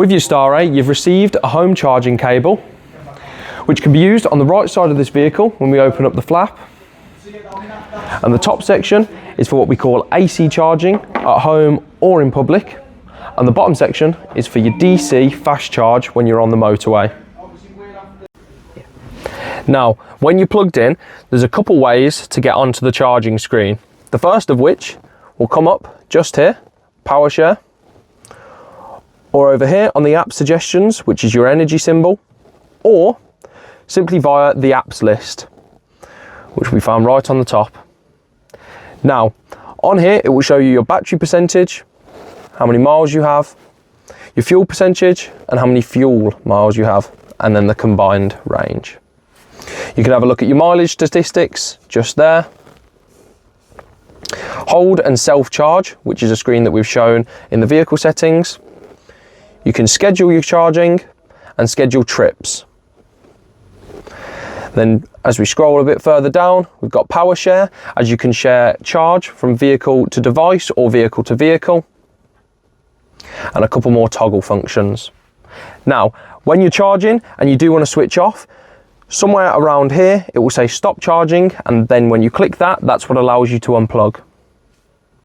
With your Starray, you've received a home charging cable, which can be used on the right side of this vehicle when we open up the flap. And the top section is for what we call AC charging at home or in public. And the bottom section is for your DC fast charge when you're on the motorway. Now, when you're plugged in, there's a couple ways to get onto the charging screen. The first of which will come up just here, power share, or over here on the app suggestions, which is your energy symbol, or simply via the apps list, which we found right on the top. Now, on here, it will show you your battery percentage, how many miles you have, your fuel percentage, and how many fuel miles you have, and then the combined range. You can have a look at your mileage statistics just there. Hold and self-charge, which is a screen that we've shown in the vehicle settings. You can schedule your charging and schedule trips. Then as we scroll a bit further down, we've got power share, as you can share charge from vehicle to device or vehicle to vehicle, and a couple more toggle functions. Now, when you're charging and you do want to switch off, somewhere around here, it will say stop charging, and then when you click that, that's what allows you to unplug.